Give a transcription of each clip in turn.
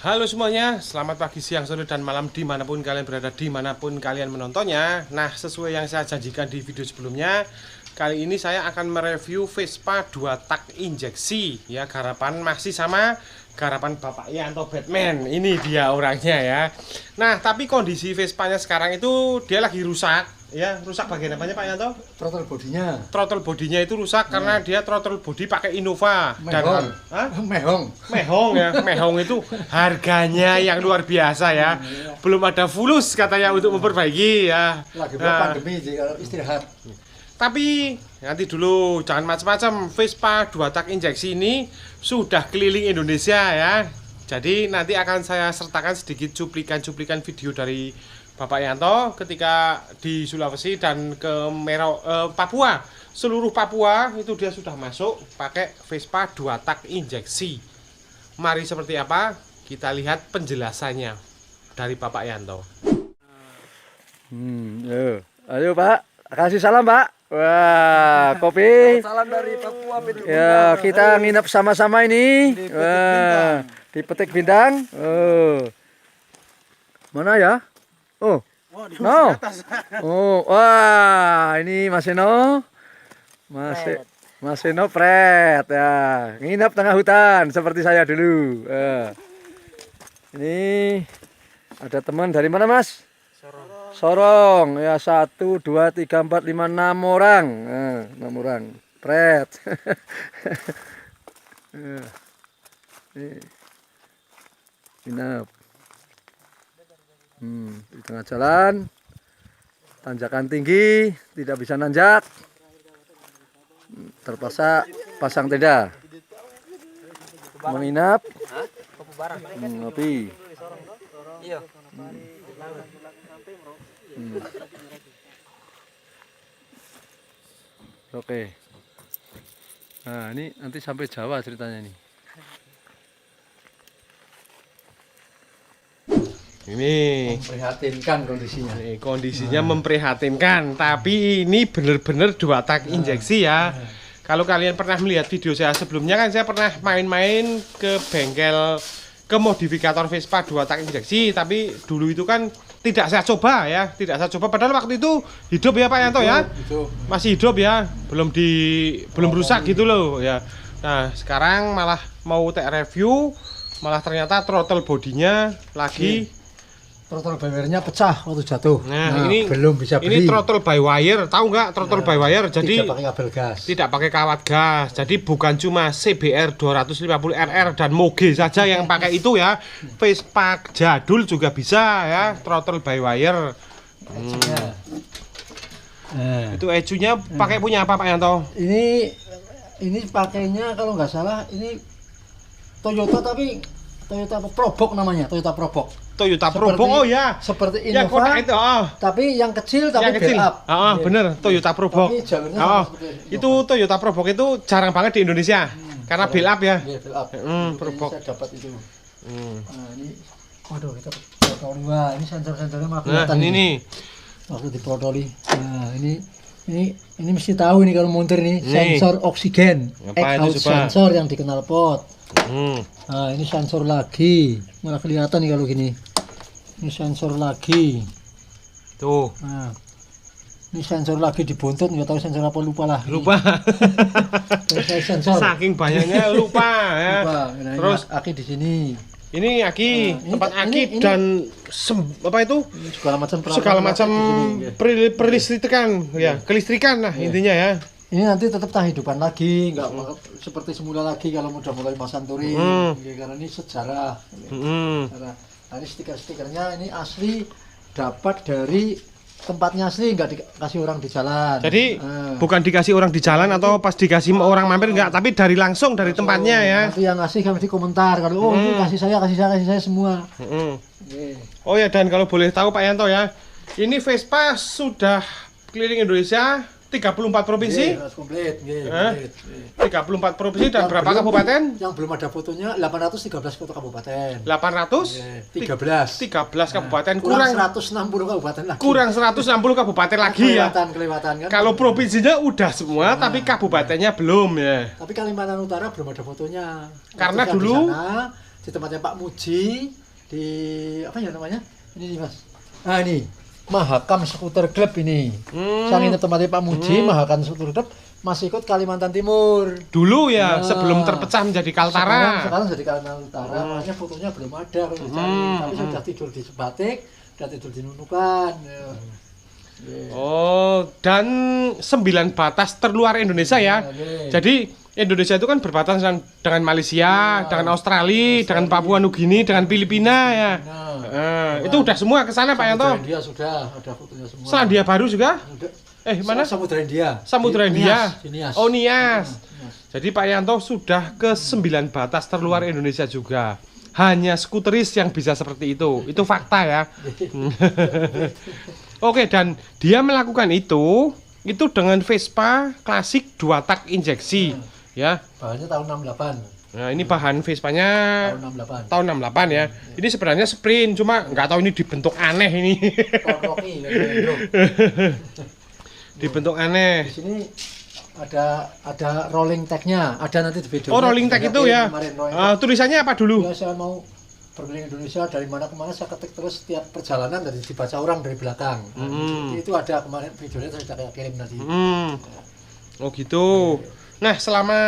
Halo semuanya, selamat pagi, siang, sore, dan malam dimanapun kalian berada, dimanapun kalian menontonnya. Nah, sesuai yang saya janjikan di video sebelumnya, kali ini saya akan mereview Vespa 2 tak injeksi. Ya, garapan masih sama garapan Bapak Yanto Batman. Ini dia orangnya ya. Nah, tapi kondisi Vespanya sekarang itu dia lagi rusak. Ya, rusak bagian apanya Pak Yanto? Throttle bodinya. Throttle bodinya itu rusak karena dia throttle body pakai Innova. Mehong. Mehong Ya, mehong itu harganya yang luar biasa ya. Belum ada fulus katanya untuk memperbaiki ya. Lagi pandemi sih kalau istirahat. Tapi nanti dulu jangan macam-macam. Vespa 2 tak injeksi ini sudah keliling Indonesia ya. Jadi nanti akan saya sertakan sedikit cuplikan-cuplikan video dari Bapak Yanto ketika di Sulawesi dan ke Papua. Seluruh Papua itu dia sudah masuk pakai Vespa 2 tak injeksi. Mari seperti apa kita lihat penjelasannya dari Bapak Yanto. Ayo Pak, kasih salam Pak. Wah, kopi. Salam dari Papua. Ya, kita nginep sama-sama ini. Wah, di Petik Bintang. Oh. Mana ya? Oh. No. Oh, wah, ini Mas Eno. Mas Eno Pret ya. Nginep tengah hutan seperti saya dulu. Ini ada teman dari mana, Mas? Sorong. Ya, 1 2 3 4 5 6 orang. 6 orang. Pret. Nginep. Di tengah jalan, tanjakan tinggi, tidak bisa nanjak, terpaksa pasang tenda, menginap, ngopi. Oke. Nah, ini nanti sampai Jawa ceritanya nih. Ini Memprihatinkan kondisinya. kondisinya memprihatinkan, tapi ini bener-bener 2 tak injeksi ya. Kalau kalian pernah melihat video saya sebelumnya kan saya pernah main-main ke bengkel ke modifikator Vespa 2 tak injeksi, tapi dulu itu kan tidak saya coba ya, tidak saya coba padahal waktu itu hidup ya Pak Yanto ya. Masih hidup ya, belum rusak gitu loh ya. Nah, sekarang malah mau tak review, malah ternyata throttle bodinya lagi Throttle by wire-nya pecah waktu jatuh. Nah, ini belum bisa beli. Ini throttle by wire, tahu nggak throttle by wire? Jadi tidak pakai kabel gas. Tidak pakai kawat gas. Jadi bukan cuma CBR 250 RR dan Moge saja yang pakai itu ya. Vespa jadul juga bisa ya, throttle by wire. Itu ecunya pakai punya apa Pak Yanto? Ini pakainya kalau nggak salah ini Toyota, tapi Toyota Probox namanya, Toyota Probox. Toyota Probox, oh ya. Seperti Yang Innova, kotak itu, tapi yang kecil tapi yang kecil. build up. Bener, Toyota Probox. Tapi jalurnya sama seperti Itu Toyota Probox itu jarang banget di Indonesia. Karena build up ya. Iya, build up. Probox. Saya dapat itu. Nah, ini waduh, kita protoli. Wah, ini sensor-sensornya malah Nah, kelihatan ini. Waktu diprotoli. Nah, ini mesti tahu ini kalau montir nih, sensor oksigen. Apa itu, Exhaust coba? sensor yang dikenal pot. Nah, ini sensor lagi. Malah kelihatan nih kalau gini. Ini sensor lagi. Tuh. Nah, ini sensor lagi dibuntut, nggak tahu sensor apa, lupa lah. Lupa. Terus sensor. Saking banyaknya lupa ya. Lupa. Nah, Terus ini aki di sini. ini aki, ini tempat aki ini- dan apa itu? Ini segala macam Segala macam di sini, ya. perlistrikan ya, kelistrikan lah intinya ya. Ini nanti tetap kehidupan lagi, nggak seperti semula lagi kalau udah mulai masang touring. Ya, karena ini sejarah. Sejarah. Nah, ini stiker-stikernya ini asli, dapat dari tempatnya asli, nggak dikasih orang di jalan. Jadi bukan dikasih orang di jalan atau pas dikasih orang mampir enggak, tapi dari langsung dari tempatnya ya. Nanti yang ngasih kami di komentar kalau ini kasih saya semua. Oke. Oh ya, dan kalau boleh tahu Pak Yanto ya, ini Vespa sudah keliling Indonesia 34 provinsi. Harus komplit. 34 provinsi dan berapa kabupaten? Yang belum ada fotonya 813 kota kabupaten. 813 kabupaten, Kurang kurang 160 kabupaten lagi. kurang 160 kabupaten lagi ya. Kelewatan kan. Kalau provinsinya udah semua, tapi kabupatennya belum ya. Tapi Kalimantan Utara belum ada fotonya. Karena Waktu saya dulu di sana, di tempatnya Pak Muji di apa ya namanya? Ini Mas. Nah ini Mahakam Skuter Club ini. Saya nginep tempatnya Pak Muji, Mahakam Skuter Club masih ikut Kalimantan Timur. Dulu ya, sebelum terpecah menjadi Kaltara. Sekarang jadi Kalimantan Utara, makanya fotonya belum ada kalau dicari. Tapi saya sudah tidur di Sebatik, sudah tidur di Nunukan. Ya. Oh, dan 9 batas terluar Indonesia ya. Jadi Indonesia itu kan berbatasan dengan Malaysia, dengan Australia, dengan Papua Nugini, dengan Filipina ya. Itu udah semua ke sana Pak Yanto. Samudra India sudah ada fotonya semua. Selandia Baru juga? Mana? Samudra India. Samudra India. Nias. Oh, Nias. Jadi Pak Yanto sudah ke 9 batas terluar Indonesia juga. Hanya skuteris yang bisa seperti itu. Itu fakta ya. Oke, dan dia melakukan itu dengan Vespa klasik 2 tak injeksi ya. Bahannya tahun 68. Nah, ini bahan Vespanya Tahun 68. tahun 68 ya. Ini sebenarnya sprint, cuma nggak tahu ini dibentuk aneh ini. Dibentuk aneh. Di sini ada rolling tag-nya, ada nanti di video. Oh, rolling tag itu ya. Tulisannya apa dulu? Ya, saya mau berkeliling Indonesia dari mana ke mana, saya ketik terus setiap perjalanan dari dibaca orang dari belakang. Itu ada kemarin videonya saya sudah kirim tadi. Oh gitu. Nah, selama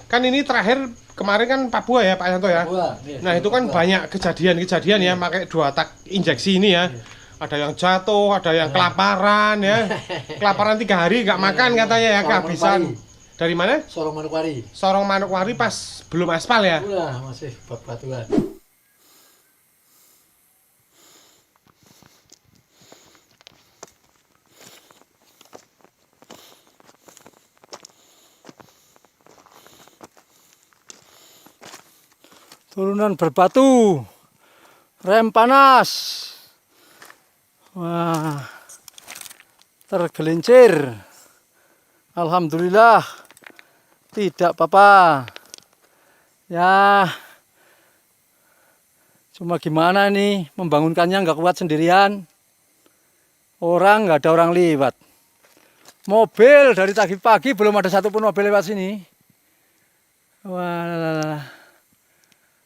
kan ini terakhir kemarin kan Papua ya Pak Yanto ya. Papua, iya, nah itu kan Papua. banyak kejadian-kejadian ya pakai 2 tak injeksi ini ya. Ada yang jatuh, ada yang kelaparan ya. Kelaparan 3 hari nggak makan katanya ya, kehabisan. Dari mana? Sorong Manokwari. Sorong Manokwari pas belum aspal ya. Udah masih batuan. Turunan berbatu, rem panas, wah, tergelincir. Alhamdulillah, tidak apa-apa. Ya, cuma gimana nih, membangunkannya nggak kuat sendirian. Orang nggak ada orang lewat. Mobil dari tadi pagi belum ada satupun mobil lewat sini. Wah.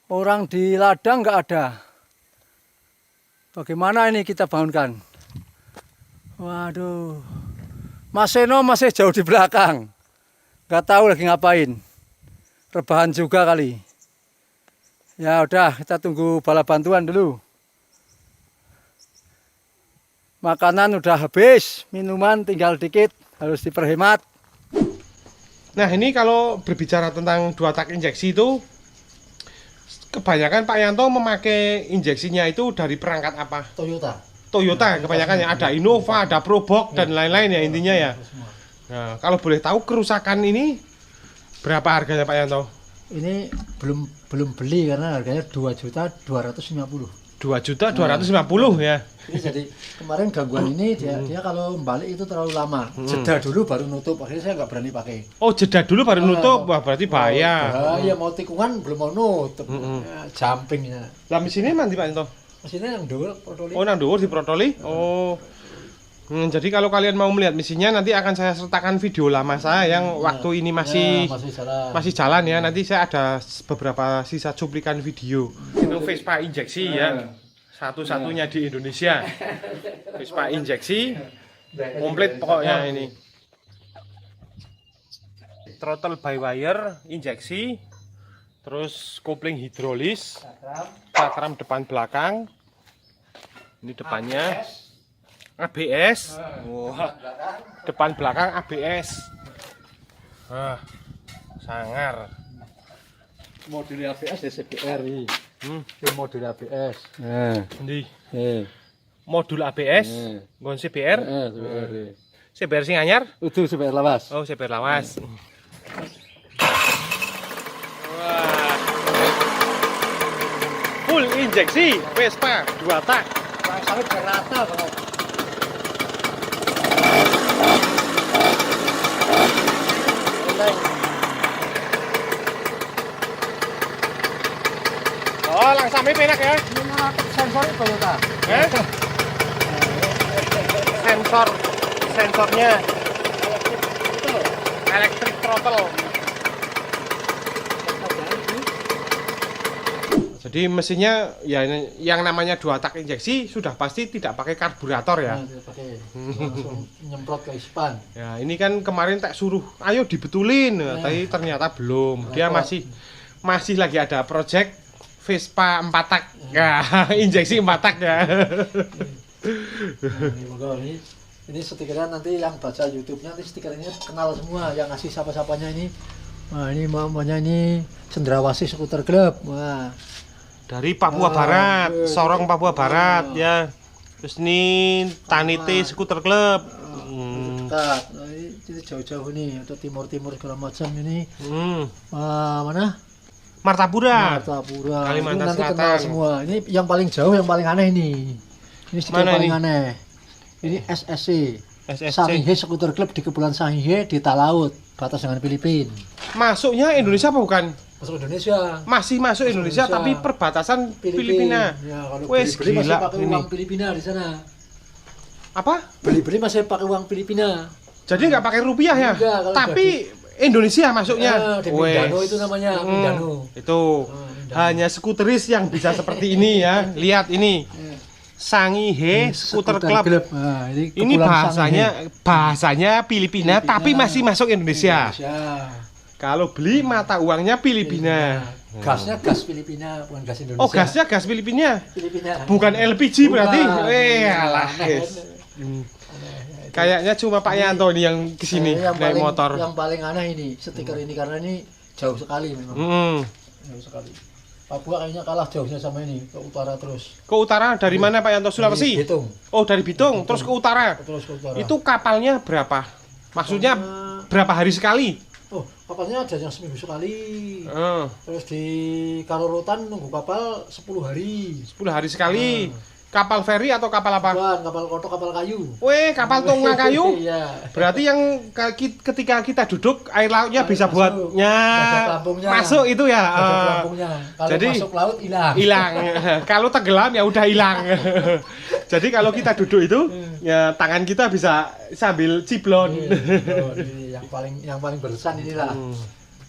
Orang di ladang nggak ada. Bagaimana ini kita bangunkan? Waduh, Mas Seno masih jauh di belakang. Nggak tahu lagi ngapain. Rebahan juga kali. Ya udah, kita tunggu bala bantuan dulu. Makanan udah habis, minuman tinggal dikit, harus diperhemat. Nah ini kalau berbicara tentang 2 tak injeksi itu, kebanyakan Pak Yanto memakai injeksinya itu dari perangkat apa? Toyota kebanyakan ya. Ada Innova, ada Probox dan lain-lain ya intinya ya. Nah kalau boleh tahu kerusakan ini berapa harganya Pak Yanto? Ini belum beli karena harganya 2.250.000. 2.250.000 ya. Ini jadi kemarin gangguan ini dia kalau balik itu terlalu lama. Jeda dulu baru nutup. Akhirnya saya nggak berani pakai. Oh jeda dulu baru nutup, wah berarti bahaya. Bahaya mau tikungan belum mau nutup. Ya, jumpingnya. Lah mesinnya nanti Pak Yanto? Mesinnya yang dhuwur protoli. Oh nang dhuwur diprotoli? Oh. Jadi kalau kalian mau melihat mesinnya nanti akan saya sertakan video lama saya yang waktu ini masih jalan ya. Nanti saya ada beberapa sisa cuplikan video. Itu Vespa injeksi ya. Satu-satunya di Indonesia. Vespa injeksi komplit pokoknya ini. Throttle by wire injeksi. Terus kopling hidrolis. Cakram depan belakang. Ini depannya. ABS, wah, depan belakang ABS, sangar. Modul ABS ya CBR ini. Modul ABS. Ndi? Modul ABS, nggon CBR. CBR sing anyar? Udah CBR lawas. Oh, CBR lawas. Wah. Full injeksi Vespa 2 tak. Sampai berata banget. Oh, langsung enak ya. Sensornya Toyota. Sensornya electric throttle. Jadi mesinnya ya yang namanya 2 tak injeksi sudah pasti tidak pakai karburator ya. Nah, tidak pakai langsung nyemprot ke ispan. Ya, ini kan kemarin tak suruh, ayo dibetulin, tapi ternyata belum. Dia masih lagi ada project Vespa 4 tak. Ya, injeksi 4 tak ya. Nah, ini stikernya nanti yang baca YouTube-nya nanti stiker ini kenal semua yang ngasih siapa-siapanya ini. Nah, ini mamanya ini Cendrawasih Skuter Club. Wah. Dari Papua Barat, Sorong Papua Barat ya. Terus ini Tanite Skuter Club. Dekat. Nah, ini jauh-jauh nih atau timur-timur segala macam ini. Mana? Martapura. Martapura. Kalimantan nanti Selatan. kenal semua. Ini yang paling jauh, yang paling aneh ini. Ini stiker Mana paling ini? aneh. Ini SSC. SSC. Sangihe Skuter Club di Kepulauan Sangihe di Talaut, batas dengan Filipina. Masuknya Indonesia apa bukan? Masuk Indonesia. Masih masuk Indonesia, tapi perbatasan Filipina. Ya, kalau Wes, beli-beli masih gila pakai ini. uang Filipina di sana. Apa? Beli-beli masih pakai uang Filipina. Jadi nggak pakai rupiah ya? Enggak, kalau Tapi Indonesia masuknya. Di Wes. Mindano itu namanya, Mindano. Itu Mindano. hanya skuteris yang bisa seperti ini ya. Lihat ini. Sangihe Skuter Club. Nah, Ini Kepulauan bahasanya Filipina, tapi masih masuk Indonesia. Indonesia. Kalau beli mata uangnya Filipina. Gasnya gas Filipina, bukan gas Indonesia. Oh, gasnya gas Filipina. Filipina. Bukan LPG berarti. Bukan. Alah, Aneh. guys. Kayaknya cuma Pak Yanto nih yang kesini yang naik paling, motor. Yang paling aneh ini stiker ini karena ini jauh sekali memang. Jauh sekali. Papua kayaknya kalah jauhnya sama ini, ke utara terus. Ke utara dari mana Pak Yanto? Sulawesi? Dari Bitung. Oh, dari Bitung, terus ke utara. Terus ke utara. Itu kapalnya berapa? Maksudnya berapa hari sekali? Oh, kapalnya ada yang seminggu sekali. Eh, Terus di Kalorotan nunggu kapal 10 hari. 10 hari sekali. Kapal feri atau kapal apa? Bukan, kapal kotok, kapal kayu. Weh, kapal tongga kayu. Iya. Berarti yang ketika kita duduk air lautnya bisa buatnya Ada pelampungnya. masuk itu ya. Ada pelampungnya. Kalau jadi masuk laut hilang. hilang. Kalau tenggelam ya udah hilang. Jadi kalau kita duduk itu ya tangan kita bisa sambil ciblon. Ini yang paling berkesan inilah.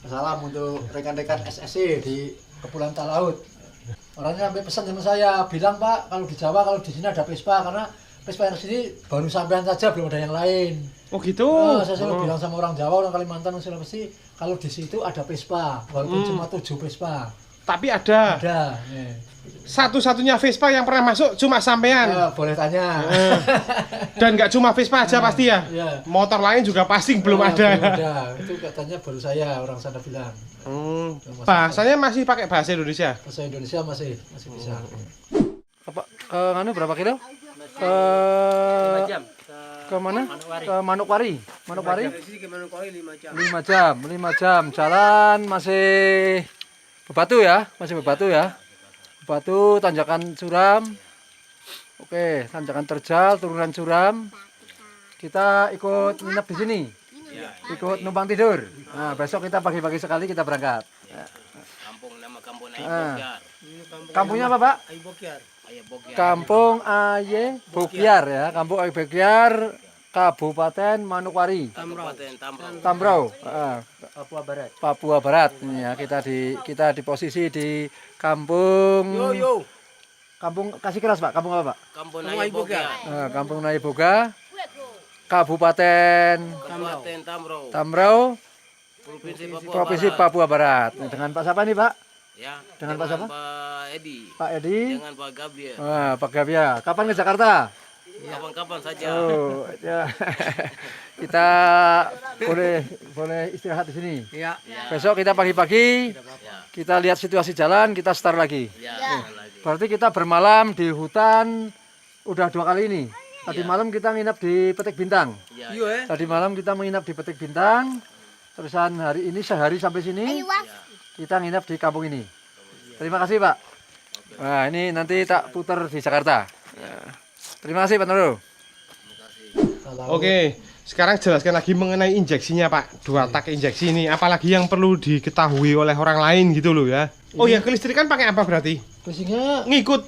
Salam untuk rekan-rekan SSC di Kepulauan Talaut. Orangnya sampai pesan sama saya, bilang Pak, kalau di Jawa, kalau di sini ada Vespa, karena Vespa yang sini baru sampean saja, belum ada yang lain. Oh gitu. Saya selalu bilang sama orang Jawa, orang Kalimantan, orang Sulawesi, kalau di situ ada Vespa, walaupun cuma 7 Vespa. Tapi ada. Ada. Nih. Satu-satunya Vespa yang pernah masuk cuma sampean. Ya, boleh tanya. Dan nggak cuma Vespa aja pasti ya. Ya. Motor lain juga pasti belum Ya, ada. belum ada. Itu katanya baru saya, orang sana bilang. Bahasanya masih pakai bahasa Indonesia. Bahasa Indonesia masih bisa. Apa nganu berapa kilo? Ke ke mana? Ke Manokwari. Manokwari? 5 jam. 5 jam. Jalan masih bebatu ya, Bebatu, tanjakan curam. Oke, tanjakan terjal, turunan curam. Kita ikut nginep di sini. Ikut numpang tidur. Nah, besok kita pagi-pagi sekali kita berangkat. Kampung Bokyar. Kampungnya apa, Pak? Kampung Aye Bokyar ya, Kampung Aye Bokyar, Kabupaten Manokwari, Kabupaten Tambrau, Papua Barat. Ini ya, kita di posisi di Kampung Kampung Kasih Keras, Pak. Kampung apa, Pak? Kampung Bokyar. Kampung Naiboga, Kabupaten Kabupaten Tambrau, Provinsi Papua Barat. Nah, dengan Pak siapa nih, Pak? Ya. Dengan Pak siapa? Pak Edi. Pak Edi. Dengan Pak Gabriel. Pak Gavia. Kapan ke Jakarta? Kapan-kapan saja. Oh, ya. Kita boleh istirahat di sini. Iya. Besok kita pagi-pagi kita lihat situasi jalan, kita start lagi. Ya. Berarti kita bermalam di hutan udah 2 kali ini. Tadi malam kita nginap di Petik Bintang. Ya. Tadi malam kita menginap di Petik Bintang. Terusan hari ini sehari sampai sini kita nginap di kampung ini. Terima kasih, Pak. Nah, ini nanti tak putar di Jakarta. Terima kasih, Pak Nurul. Oke, sekarang jelaskan lagi mengenai injeksinya Pak. 2 tak injeksi ini, apalagi yang perlu diketahui oleh orang lain gitu loh ya. Oh ya, kelistrikan pakai apa berarti? Pastinya Ngikut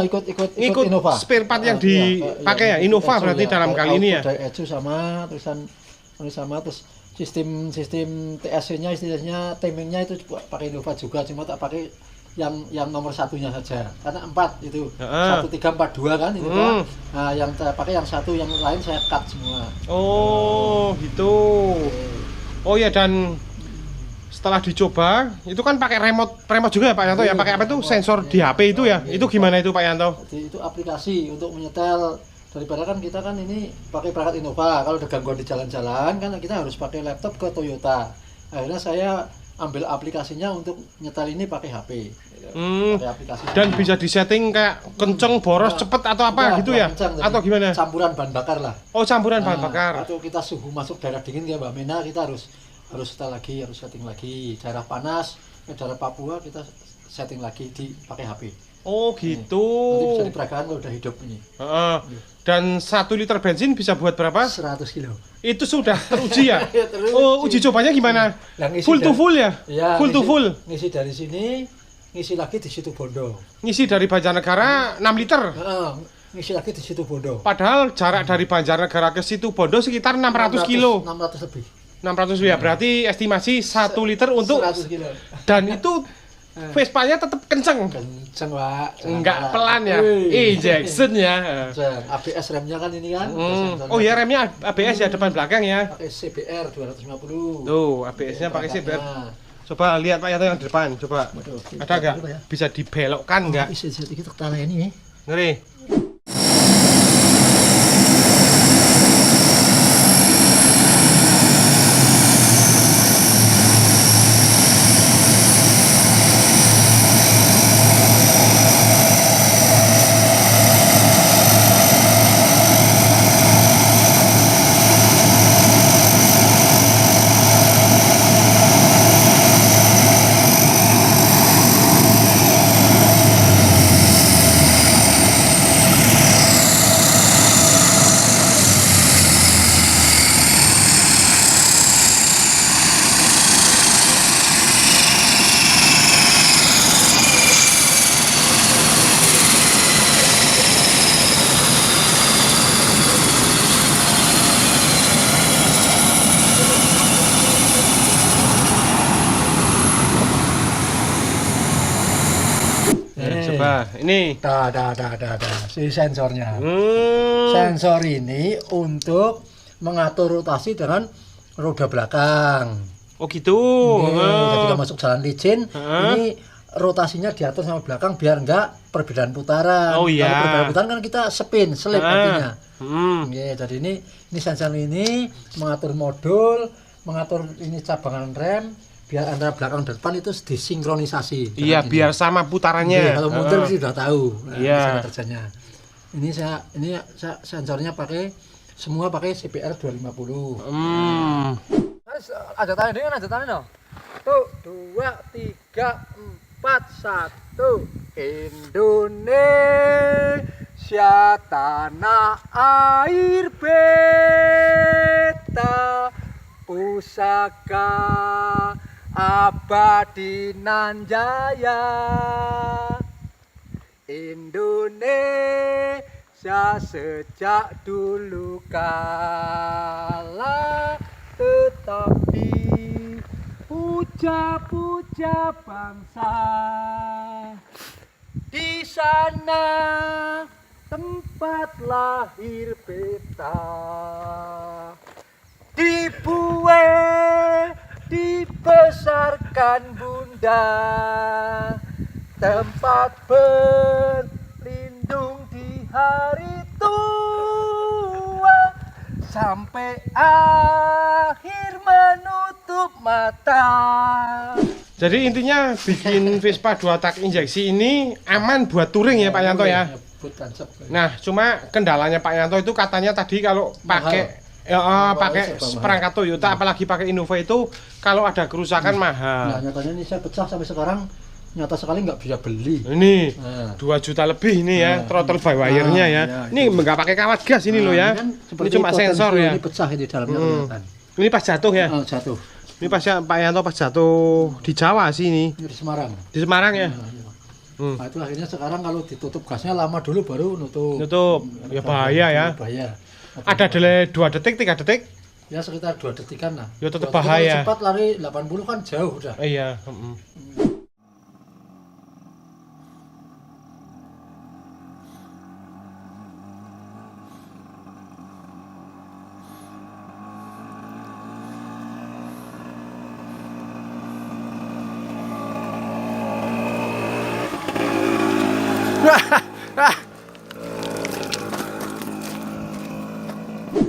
ikut Innova. spare part yang dipakai ya, Innova berarti dalam kali ini ya. Dari Ecu sama terus sistem TSC-nya istilahnya timingnya itu pakai Innova juga, cuma tak pakai yang nomor satunya saja. Karena 4 itu. Heeh. 1342 kan itu kan. Nah, yang saya pakai yang satu, yang lain saya cut semua. Oh, gitu. Oh ya, dan setelah dicoba, itu kan pakai remote juga ya Pak Yanto ya? Pakai apa itu? Sensor di HP itu ya? Itu gimana itu Pak Yanto? Jadi itu aplikasi untuk menyetel, daripada kan kita kan ini pakai perangkat Innova. Kalau ada gangguan di jalan-jalan kan kita harus pakai laptop ke Toyota. Akhirnya saya ambil aplikasinya untuk nyetel ini pakai HP. Pakai aplikasi. Dan bisa disetting kayak kenceng, boros, cepet atau apa Enggak, gitu ya? kencang, Atau gimana? Campuran bahan bakar lah. Oh, campuran bahan bakar. Atau kita suhu masuk daerah dingin kayak Mbak Mena, kita harus setel lagi, harus setting lagi. Daerah panas, daerah Papua kita setting lagi dipakai HP. Oh, gitu. Nanti bisa diperagakan kalau udah hidup ini. Heeh. Dan 1 liter bensin bisa buat berapa? 100 kilo. Itu sudah teruji ya? Teruji. Oh, uji cobanya gimana? Yang ngisi Full to dari- full ya? Iya, Full to full. Ngisi dari sini, ngisi lagi di situ Bondo. Ngisi dari Banjarnegara 6 liter. Ngisi lagi di situ Bondo. Padahal jarak dari Banjarnegara ke situ Bondo sekitar 600 kilo. 600 lebih. 600 ya, berarti estimasi 1 liter untuk 100 kilo. dan itu Vespa-nya tetap kenceng. Kenceng, Pak. Enggak pelan ya. Wih. Injection ya. Kenceng. ABS remnya kan ini kan. Oh ya, remnya ABS ya, depan belakang ya. Pakai CBR 250. Tuh, ABS-nya pakai CBR. Nah, Coba lihat Pak Yanto yang di depan, coba. waduh, Ada nggak? coba ya. Bisa dibelokkan nggak? Bisa sedikit tanah ini ya. Ngeri. Coba, ini. Dah. Si sensornya. Hmm. Sensor ini untuk mengatur rotasi dengan roda belakang. Oh gitu. Jadi kalau masuk jalan licin, Heeh. ini rotasinya diatur sama belakang biar enggak perbedaan putaran. Oh, iya. Kalau perbedaan putaran kan kita selip artinya. Hmm. Jadi ini sensor ini mengatur modul, mengatur ini cabangan rem, biar antara belakang dan depan itu disinkronisasi. Iya, Dengan biar ini. sama putarannya. Iya, kalau mundur Heeh. sih sudah tahu Iya. cara kerjanya. Ini saya sensornya pakai semua pakai CBR 250. Hmm. Ada tanda dengan ada tanda no. 1 2 3 4 1 Indonesia tanah air beta pusaka abadi nan jaya Indonesia sejak dulu kala tetap dipuja-puja bangsa di sana tempat lahir beta dibuai dibesarkan bunda tempat berlindung di hari tua sampai akhir menutup mata. Jadi intinya bikin Vespa 2 tak injeksi ini aman buat touring ya Pak Yanto ya. Nah, cuma kendalanya Pak Yanto itu katanya tadi kalau pakai pakai perangkat Toyota apalagi pakai Innova itu kalau ada kerusakan mahal. Nah, nyatanya ini saya pecah sampai sekarang nyata sekali nggak bisa beli. Ini Nah. 2 juta lebih ini ya, throttle by wire-nya ya. Nah, Ini nggak pakai kawat gas ini loh ya. kan Ini seperti cuma potensi sensor ya. Ini pecah ini dalamnya kelihatan. Ini pas jatuh ya. Jatuh. Ini pas Pak Yanto pas jatuh di Jawa sih ini. Ini di Semarang. Di Semarang ya. Nah, itu akhirnya sekarang kalau ditutup gasnya lama dulu baru nutup. Nutup. Ya bahaya ya. Bahaya. Ada delay 2 detik, 3 detik. Ya sekitar 2 detikan lah. Ya, tetap 2 detik bahaya. Cepat lari 80 kan jauh udah. Iya,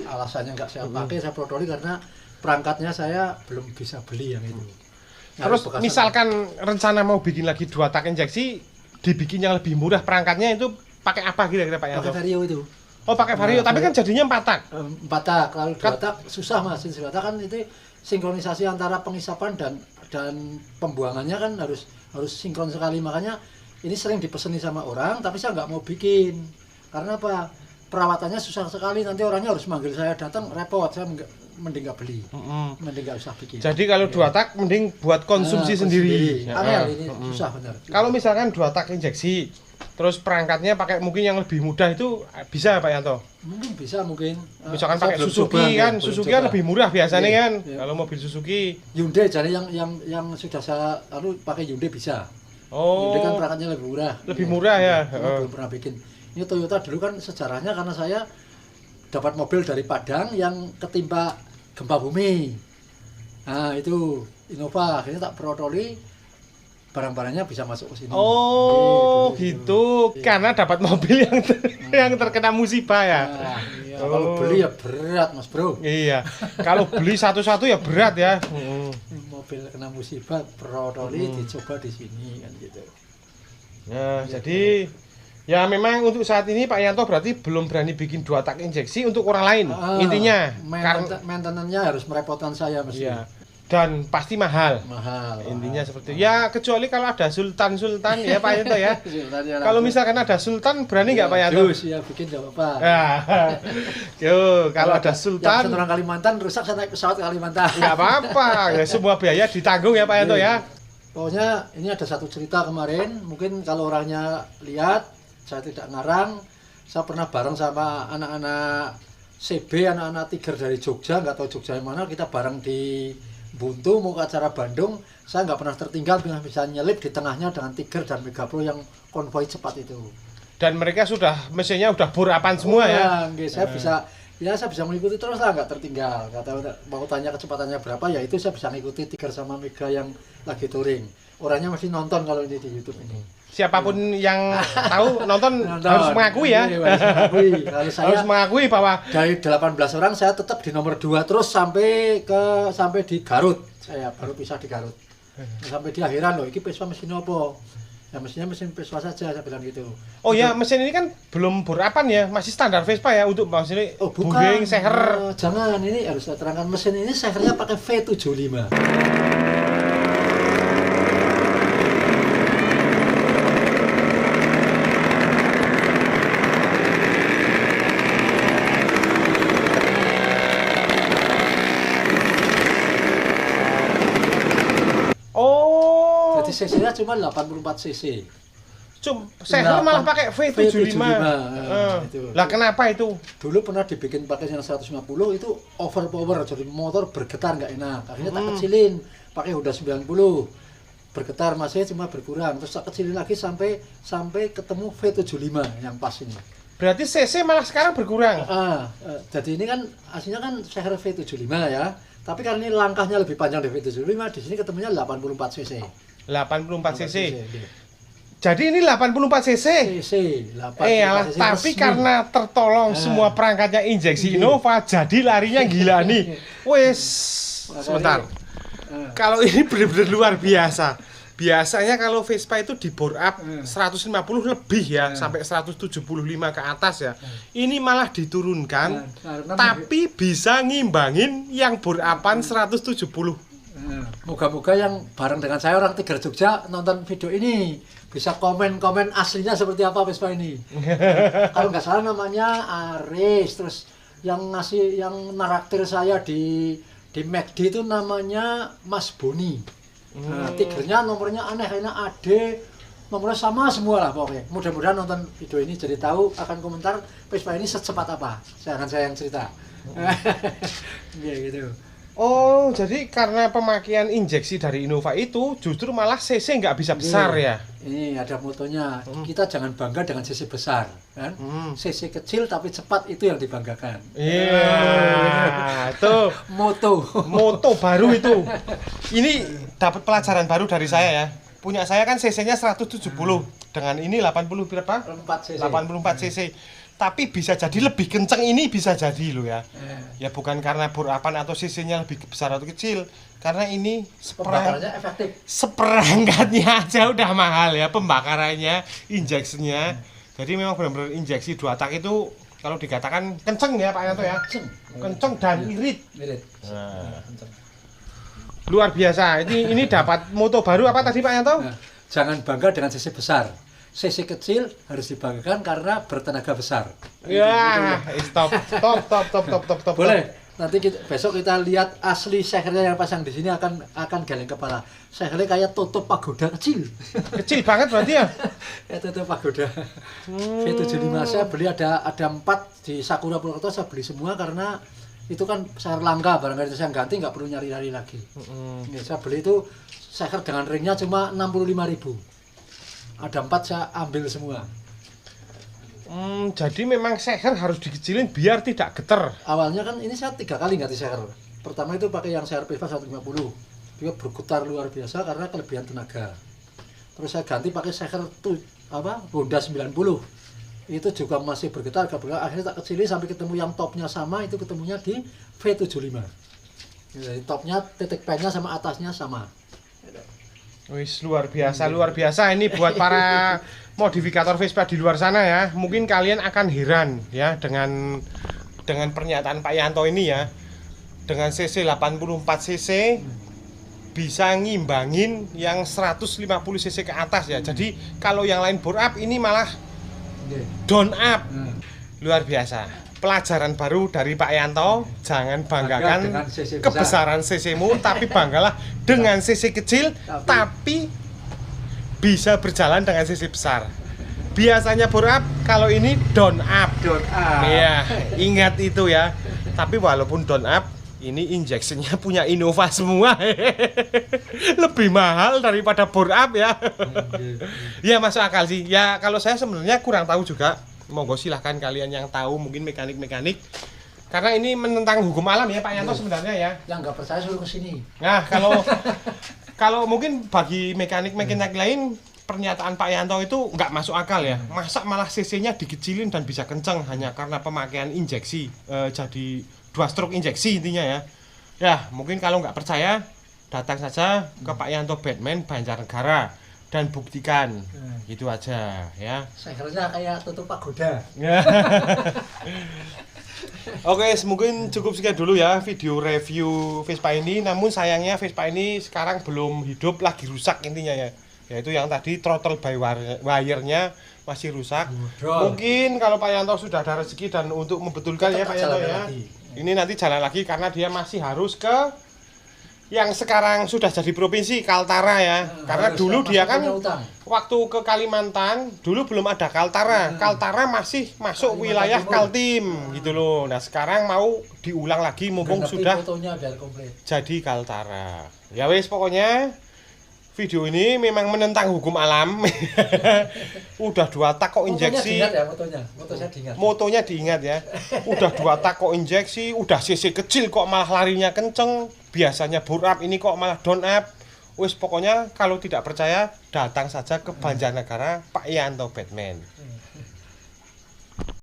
Alasannya nggak saya pakai, saya protoli karena perangkatnya saya belum bisa beli yang itu. Terus misalkan rencana mau bikin lagi 2 tak injeksi, dibikin yang lebih murah perangkatnya itu pakai apa kira-kira Pak Yanto? pakai Vario itu. Oh pakai Vario, tapi kan jadinya 4 tak. 4 tak, kalau 2 tak susah Mas. 2 tak kan itu sinkronisasi antara pengisapan dan pembuangannya kan harus sinkron sekali. Makanya ini sering dipeseni sama orang, tapi saya nggak mau bikin. Karena apa? Perawatannya susah sekali, nanti orangnya harus manggil saya datang, repot. Saya mending nggak beli, mending nggak usah bikin. Jadi kalau 2 tak mending buat konsumsi sendiri. Angel ini susah benar. Kalau misalkan 2 tak injeksi, terus perangkatnya pakai mungkin yang lebih mudah itu bisa Pak Yanto? Mungkin bisa mungkin. Misalkan Saya pakai belum Suzuki coba, kan, belum Suzuki coba. kan lebih murah biasanya Iya, kan. iya. Kalau mobil Suzuki. Hyundai jadi yang sudah saya pakai Hyundai bisa. Oh. Hyundai kan perangkatnya lebih murah. Lebih murah ya. Belum pernah bikin. Ini Toyota dulu kan sejarahnya karena saya dapat mobil dari Padang yang ketimpa gempa bumi. Nah itu Innova, akhirnya tak protoli, barang-barangnya bisa masuk ke sini. Oh, Gitu. gitu. Karena dapat mobil yang terkena musibah ya. Nah, iya. Kalau beli ya berat Mas Bro. Iya. Kalau beli satu-satu ya berat ya. Mobil kena musibah, protoli dicoba di sini kan gitu. Nah, jadi ya memang untuk saat ini Pak Yanto berarti belum berani bikin 2 tak injeksi untuk orang lain. Intinya karena maintenance-nya harus merepotkan saya mesti. iya. Dan pasti mahal. Mahal. Intinya seperti itu. Ya kecuali kalau ada sultan-sultan ya Pak Yanto ya. Kalau misalkan ada sultan berani nggak Pak Yanto? Jus ya bikin enggak apa-apa. Ya. Yo, kalau ada Yang sultan orang Kalimantan rusak saya naik pesawat ke Kalimantan. nggak apa-apa. Ya, semua biaya ditanggung ya Pak Yanto ya. Pokoknya ini ada satu cerita kemarin, mungkin kalau orangnya lihat, saya tidak ngarang. Saya pernah bareng sama anak-anak CB, anak-anak Tiger dari Jogja, nggak tahu Jogja yang mana, kita bareng di Buntu mau ke acara Bandung. Saya nggak pernah tertinggal, bisa nyelip di tengahnya dengan Tiger dan Megapro yang konvoi cepat itu. Dan mereka sudah mesinnya udah bor-apan semua ya. Nggih, saya bisa mengikuti terus lah, nggak tertinggal. Nggak tahu mau tanya kecepatannya berapa, ya itu saya bisa ngikuti Tiger sama Mega yang lagi touring. Orangnya masih nonton kalau ini di YouTube ini. Siapapun yang tahu nonton harus mengakui ya. Iya, harus mengakui. Kalau saya Harus mengakui bahwa dari 18 orang saya tetap di nomor 2 terus sampai di Garut. Saya baru pisah di Garut. Sampai di akhiran loh, ini Vespa mesin apa? Ya mesinnya mesin Vespa saja, saya bilang gitu. oh ya mesin ini kan belum bor-apan ya, masih standar Vespa ya untuk maksudnya Oh bukan, Bugeng, Seher. jangan, ini harus saya terangkan, mesin ini Sehernya pakai V75. Oh, Jadi cc-nya cuma 84 cc. Seher malah pakai V75. Itu. Lah kenapa itu? Dulu pernah dibikin pakai yang 150 itu overpower, jadi motor bergetar nggak enak. Akhirnya tak kecilin, pakai Honda 90. Bergetar masih cuma berkurang. Terus tak kecilin lagi sampai ketemu V75 yang pas ini. Berarti CC malah sekarang berkurang. Jadi ini kan aslinya kan Seher V75 ya. Tapi karena ini langkahnya lebih panjang dari V75, di sini ketemunya 84 cc. 84 cc. Iya. Jadi ini 84 cc. cc 84 cc Tapi resmi. karena tertolong semua perangkatnya injeksi Innova, jadi larinya gila nih. Wes, sebentar. Kalau ini benar-benar luar biasa. Biasanya kalau Vespa itu di bore up 150 lebih ya, sampai 175 ke atas ya. Ini malah diturunkan, tapi bisa ngimbangin yang bore upan 170. Moga-moga yang bareng dengan saya orang Tiger Jogja nonton video ini bisa komen-komen aslinya seperti apa Vespa ini. Kalau nggak salah namanya Aris, terus yang naraktir saya di McD itu namanya Mas Boni. Nah, Tigernya nomornya aneh, kayaknya AD, nomornya sama semua lah pokoknya. Mudah-mudahan nonton video ini jadi tahu, akan komentar Vespa ini secepat apa. Saya yang cerita. Iya gitu. Oh, jadi karena pemakaian injeksi dari Innova itu justru malah CC nggak bisa besar ya? Ini ada motonya, kita jangan bangga dengan CC besar, kan? CC kecil tapi cepat itu yang dibanggakan. Iya, itu Moto. moto baru itu. Ini dapat pelajaran baru dari saya ya. punya saya kan cc-nya 170 dengan ini 80 berapa? 4 cc. 84 cc. Tapi bisa jadi lebih kenceng ini bisa jadi loh ya. Ya bukan karena bor apan atau cc-nya lebih besar atau kecil, karena ini Pembakarannya efektif. seperangkatnya aja udah mahal ya, pembakarannya, injeksinya. Jadi memang benar-benar injeksi 2 tak itu kalau dikatakan kenceng ya Pak Yanto ya. Kenceng dan irit. Irit. Nah, luar biasa. Ini dapat moto baru apa tadi Pak Yanto? Nah, jangan bangga dengan cc besar. Cc kecil harus dibanggakan karena bertenaga besar. Ya, stop. Boleh. Nanti besok kita lihat asli sehernya yang pasang di sini akan geleng kepala. Sehernya kayak tutup pagoda kecil. Kecil banget berarti ya? Ya tutup pagoda. V75 saya beli ada 4 di Sakura Purwokerto, saya beli semua karena itu kan seher langka, barangkali itu saya ganti nggak perlu nyari-nyari lagi. Ya, saya beli itu seher dengan ringnya cuma 65.000. Ada 4 saya ambil semua. Jadi memang seher harus dikecilin biar tidak geter. Awalnya kan ini saya 3 kali ganti seher. Pertama itu pakai yang seher Pilva 150. Dia bergetar luar biasa karena kelebihan tenaga. Terus saya ganti pakai seher Honda 90. Itu juga masih bergetar, akhirnya tak kecilin sampai ketemu yang topnya sama, itu ketemunya di V75. Jadi topnya titik pennya sama atasnya sama. Wis luar biasa ini buat para modifikator Vespa di luar sana ya. Mungkin kalian akan heran ya dengan pernyataan Pak Yanto ini ya. Dengan cc 84 cc bisa ngimbangin yang 150 cc ke atas ya. Jadi kalau yang lain bore up ini malah down up. Luar biasa. Pelajaran baru dari Pak Yanto, jangan banggakan kebesaran cc-mu, tapi banggalah dengan cc kecil tapi bisa berjalan dengan cc besar. Biasanya bore up, kalau ini down up. Iya, ingat itu ya. Tapi walaupun down up, ini injeksinya punya Innova semua. Lebih mahal daripada bore up ya. Ya masuk akal sih. Ya kalau saya sebenarnya kurang tahu juga. Monggo silahkan kalian yang tahu, mungkin mekanik-mekanik. Karena ini menentang hukum alam ya Pak Yanto sebenarnya ya. Yang nggak percaya suruh kesini. Nah kalau mungkin bagi mekanik-mekanik lain, pernyataan Pak Yanto itu nggak masuk akal ya. Masa malah cc-nya dikecilin dan bisa kenceng hanya karena pemakaian injeksi, jadi 2 stroke injeksi intinya ya. Ya mungkin kalau nggak percaya, datang saja ke Pak Yanto Batman Banjarnegara dan buktikan. Gitu aja ya. Sehernya kayak tutup pagoda. Oke, mungkin cukup sekian dulu ya video review Vespa ini. Namun sayangnya Vespa ini sekarang belum hidup, lagi rusak intinya ya. Yaitu yang tadi throttle by wire-nya masih rusak. Mungkin kalau Pak Yanto sudah ada rezeki dan untuk membetulkan ya Pak Yanto ya. Ini nanti jalan lagi karena dia masih harus ke yang sekarang sudah jadi provinsi, Kaltara ya. Karena dulu dia kan waktu ke Kalimantan dulu belum ada Kaltara. Kaltara masih masuk wilayah Kaltim gitu loh. Nah sekarang mau diulang lagi mumpung sudah jadi Kaltara. Ya wes pokoknya video ini memang menentang hukum alam. Udah 2 tak kok injeksi. Motonya diingat ya. Udah 2 tak kok injeksi, udah cc kecil kok malah larinya kenceng. Biasanya bore up, ini kok malah down up. Wis pokoknya kalau tidak percaya datang saja ke Banjarnegara Pak Yanto Batman.